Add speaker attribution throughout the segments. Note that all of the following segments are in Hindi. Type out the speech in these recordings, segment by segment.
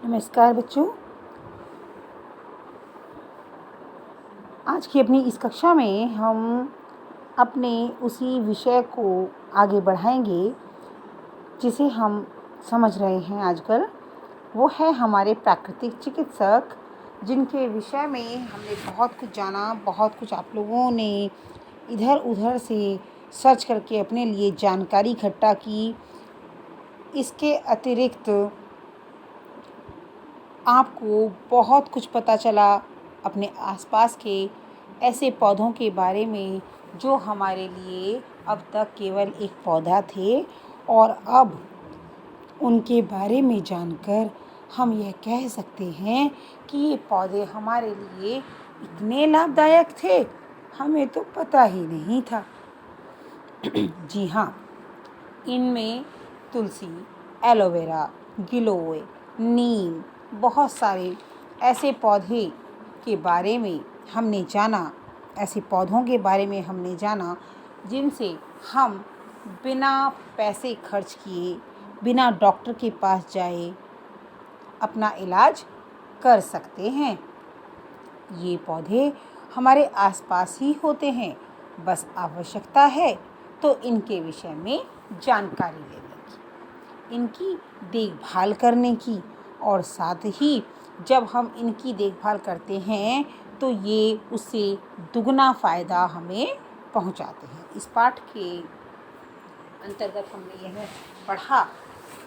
Speaker 1: नमस्कार बच्चों। आज की अपनी इस कक्षा में हम अपने उसी विषय को आगे बढ़ाएंगे जिसे हम समझ रहे हैं आजकल। वो है हमारे प्राकृतिक चिकित्सक, जिनके विषय में हमने बहुत कुछ जाना, बहुत कुछ आप लोगों ने इधर उधर से सर्च करके अपने लिए जानकारी इकट्ठा की। इसके अतिरिक्त आपको बहुत कुछ पता चला अपने आसपास के ऐसे पौधों के बारे में जो हमारे लिए अब तक केवल एक पौधा थे, और अब उनके बारे में जानकर हम यह कह सकते हैं कि ये पौधे हमारे लिए इतने लाभदायक थे, हमें तो पता ही नहीं था। जी हाँ, इनमें तुलसी, एलोवेरा, गिलोय, नीम, बहुत सारे ऐसे पौधे के बारे में हमने जाना, ऐसे पौधों के बारे में हमने जाना जिनसे हम बिना पैसे खर्च किए, बिना डॉक्टर के पास जाए अपना इलाज कर सकते हैं। ये पौधे हमारे आसपास ही होते हैं, बस आवश्यकता है तो इनके विषय में जानकारी लेने की, इनकी देखभाल करने की, और साथ ही जब हम इनकी देखभाल करते हैं तो ये उससे दुगना फ़ायदा हमें पहुंचाते हैं। इस पाठ के अंतर्गत हमने यह पढ़ा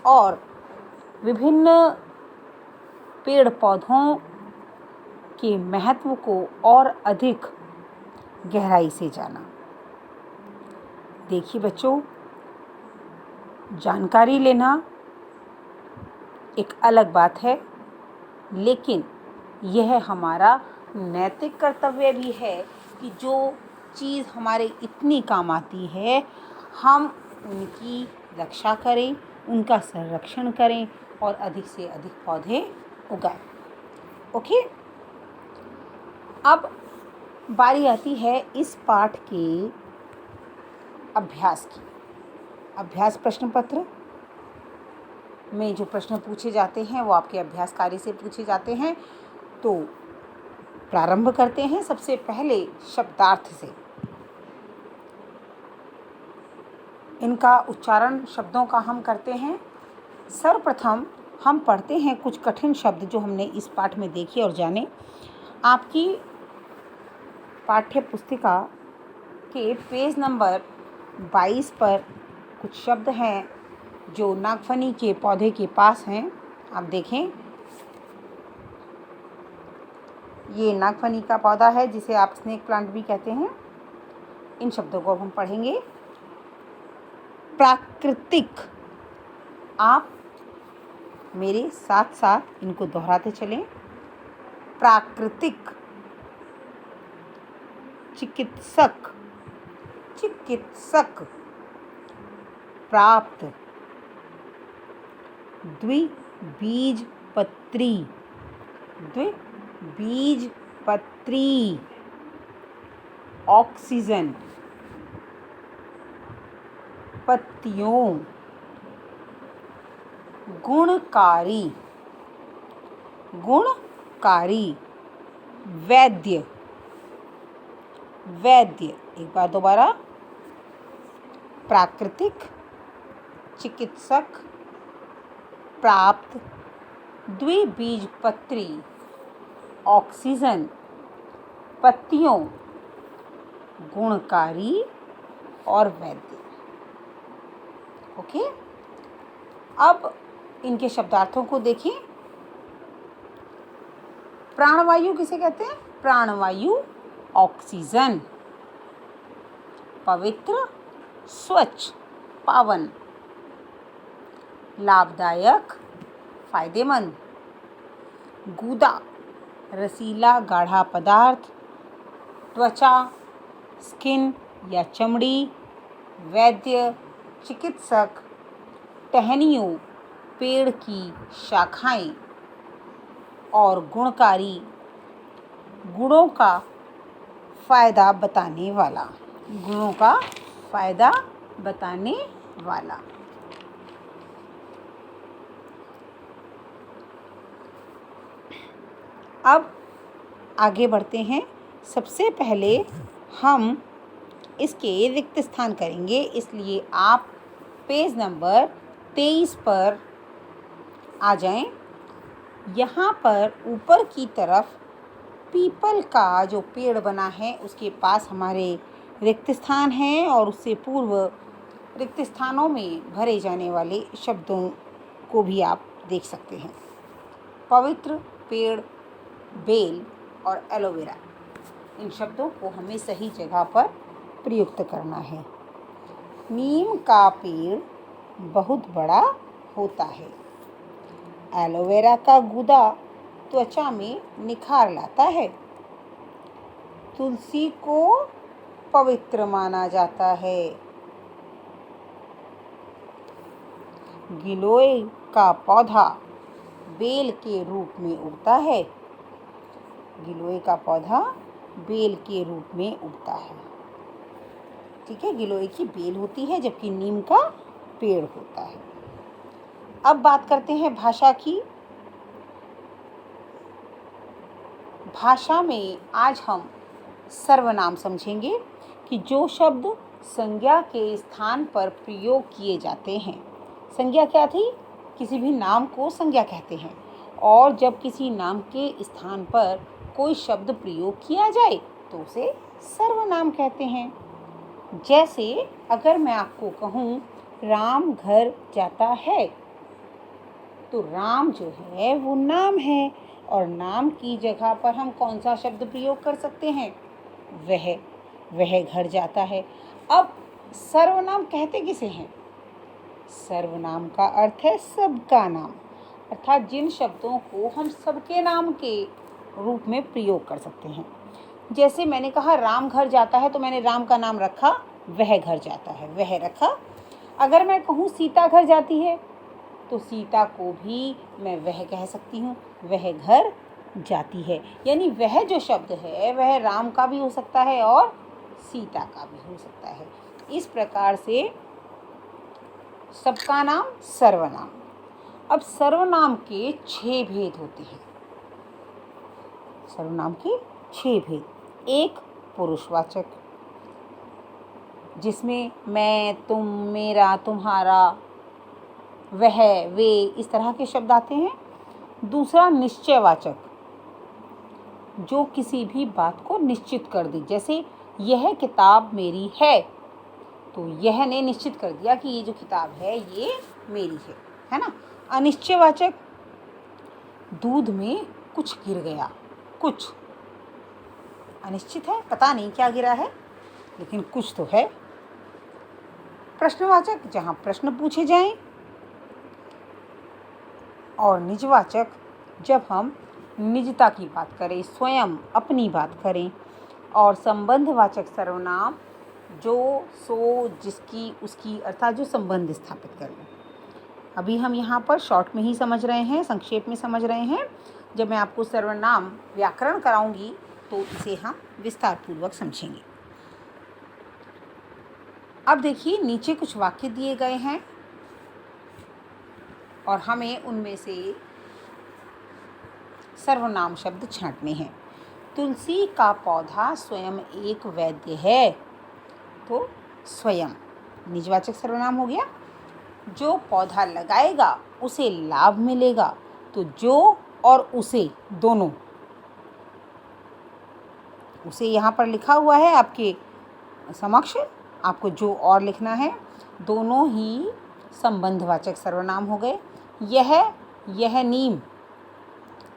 Speaker 1: और विभिन्न पेड़ पौधों के महत्व को और अधिक गहराई से जाना। देखिए बच्चों, जानकारी लेना एक अलग बात है, लेकिन यह हमारा नैतिक कर्तव्य भी है कि जो चीज़ हमारे इतनी काम आती है, हम उनकी रक्षा करें, उनका संरक्षण करें और अधिक से अधिक पौधे उगाएं। ओके, अब बारी आती है इस पाठ के अभ्यास की। अभ्यास प्रश्न पत्र में जो प्रश्न पूछे जाते हैं वो आपके अभ्यास कार्य से पूछे जाते हैं। तो प्रारंभ करते हैं सबसे पहले शब्दार्थ से। इनका उच्चारण शब्दों का हम करते हैं। सर्वप्रथम हम पढ़ते हैं कुछ कठिन शब्द जो हमने इस पाठ में देखे और जाने। आपकी पाठ्य पुस्तिका के पेज नंबर 22 पर कुछ शब्द हैं जो नागफनी के पौधे के पास हैं। आप देखें, ये नागफनी का पौधा है जिसे आप स्नेक प्लांट भी कहते हैं। इन शब्दों को अब हम पढ़ेंगे। प्राकृतिक, आप मेरे साथ साथ इनको दोहराते चलें। प्राकृतिक, चिकित्सक, चिकित्सक, प्राप्त, द्विबीजपत्री, द्विबीजपत्री, ऑक्सीजन, पत्तियों, गुणकारी, गुणकारी, वैद्य, वैद्य, एक बार दोबारा, प्राकृतिक, चिकित्सक, प्राप्त, द्विबीजपत्री, ऑक्सीजन, पत्तियों, गुणकारी और वैद्य। ओके, अब इनके शब्दार्थों को देखें। प्राणवायु किसे कहते हैं? प्राणवायु ऑक्सीजन। पवित्र, स्वच्छ, पावन। लाभदायक, फायदेमंद। गूदा, रसीला गाढ़ा पदार्थ, त्वचा, स्किन या चमड़ी। वैद्य, चिकित्सक, टहनियों, पेड़ की शाखाएं। और गुणकारी, गुणों का फायदा बताने वाला, गुणों का फायदा बताने वाला। अब आगे बढ़ते हैं। सबसे पहले हम इसके रिक्त स्थान करेंगे, इसलिए आप पेज नंबर 23 पर आ जाएं। यहाँ पर ऊपर की तरफ पीपल का जो पेड़ बना है उसके पास हमारे रिक्त स्थान हैं और उससे पूर्व रिक्त स्थानों में भरे जाने वाले शब्दों को भी आप देख सकते हैं। पवित्र, पेड़, बेल और एलोवेरा, इन शब्दों को हमें सही जगह पर प्रयुक्त करना है। नीम का पेड़ बहुत बड़ा होता है। एलोवेरा का गूदा त्वचा में निखार लाता है। तुलसी को पवित्र माना जाता है। गिलोय का पौधा बेल के रूप में उगता है। गिलोय का पौधा बेल के रूप में उगता है। ठीक है, गिलोय की बेल होती है जबकि नीम का पेड़ होता है। अब बात करते हैं भाषा की। भाषा में आज हम सर्वनाम समझेंगे कि जो शब्द संज्ञा के स्थान पर प्रयोग किए जाते हैं। संज्ञा क्या थी? किसी भी नाम को संज्ञा कहते हैं, और जब किसी नाम के स्थान पर कोई शब्द प्रयोग किया जाए तो उसे सर्वनाम कहते हैं। जैसे अगर मैं आपको कहूँ राम घर जाता है, तो राम जो है वो नाम है, और नाम की जगह पर हम कौन सा शब्द प्रयोग कर सकते हैं? वह घर जाता है। अब सर्वनाम कहते किसे हैं? सर्वनाम का अर्थ है सबका नाम, अर्थात जिन शब्दों को हम सबके नाम के रूप में प्रयोग कर सकते हैं। जैसे मैंने कहा राम घर जाता है, तो मैंने राम का नाम रखा, वह घर जाता है, वह रखा। अगर मैं कहूँ सीता घर जाती है, तो सीता को भी मैं वह कह सकती हूँ, वह घर जाती है। यानी वह जो शब्द है वह राम का भी हो सकता है और सीता का भी हो सकता है। इस प्रकार से सबका नाम सर्वनाम। अब सर्वनाम के 6 भेद होते हैं। सर्वनाम के 6 भेद। एक पुरुषवाचक, जिसमें मैं, तुम, मेरा, तुम्हारा, वह, वे, इस तरह के शब्द आते हैं। दूसरा निश्चयवाचक, जो किसी भी बात को निश्चित कर दे। जैसे यह किताब मेरी है, तो यह ने निश्चित कर दिया कि ये जो किताब है ये मेरी है ना। अनिश्चयवाचक, दूध में कुछ गिर गया, कुछ अनिश्चित है, पता नहीं क्या गिरा है, लेकिन कुछ तो है। प्रश्नवाचक, जहाँ प्रश्न पूछे जाएं। और निजवाचक, जब हम निजता की बात करें, स्वयं अपनी बात करें। और संबंधवाचक सर्वनाम, जो, सो, जिसकी, उसकी, अर्थात जो संबंध स्थापित करें। अभी हम यहाँ पर शॉर्ट में ही समझ रहे हैं, संक्षेप में समझ रहे हैं। जब मैं आपको सर्वनाम व्याकरण कराऊंगी तो इसे हम विस्तार पूर्वक समझेंगे। अब देखिए, नीचे कुछ वाक्य दिए गए हैं और हमें उनमें से सर्वनाम शब्द छांटने हैं। तुलसी का पौधा स्वयं एक वैद्य है, तो स्वयं निजवाचक सर्वनाम हो गया। जो पौधा लगाएगा उसे लाभ मिलेगा, तो जो और उसे दोनों, उसे यहाँ पर लिखा हुआ है आपके समक्ष, आपको जो और लिखना है। दोनों ही संबंधवाचक सर्वनाम हो गए। यह नीम,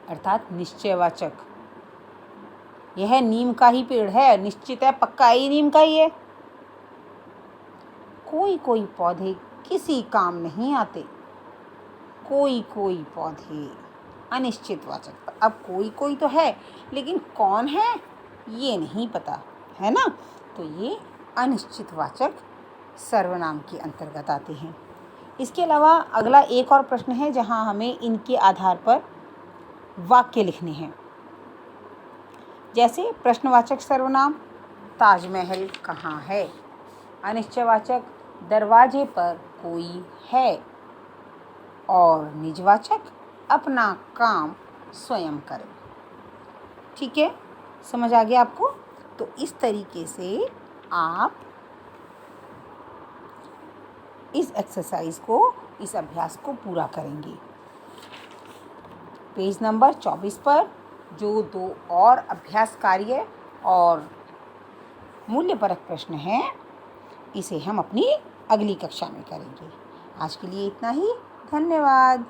Speaker 1: अर्थात निश्चयवाचक, यह नीम का ही पेड़ है, निश्चित है, पक्का ही नीम का ही है। कोई कोई पौधे किसी काम नहीं आते, कोई कोई पौधे, अनिश्चितवाचक। अब कोई कोई तो है, लेकिन कौन है ये नहीं पता, है ना, तो ये अनिश्चितवाचक सर्वनाम के अंतर्गत आते हैं। इसके अलावा अगला एक और प्रश्न है जहां हमें इनके आधार पर वाक्य लिखने हैं। जैसे प्रश्नवाचक सर्वनाम, ताजमहल कहाँ है। अनिश्चयवाचक, दरवाजे पर कोई है। और निजवाचक, अपना काम स्वयं करें। ठीक है, समझ आ गया आपको? तो इस तरीके से आप इस एक्सरसाइज को, इस अभ्यास को पूरा करेंगे। पेज नंबर 24 पर जो 2 और अभ्यास कार्य और मूल्यपरक प्रश्न हैं, इसे हम अपनी अगली कक्षा में करेंगे। आज के लिए इतना ही। धन्यवाद।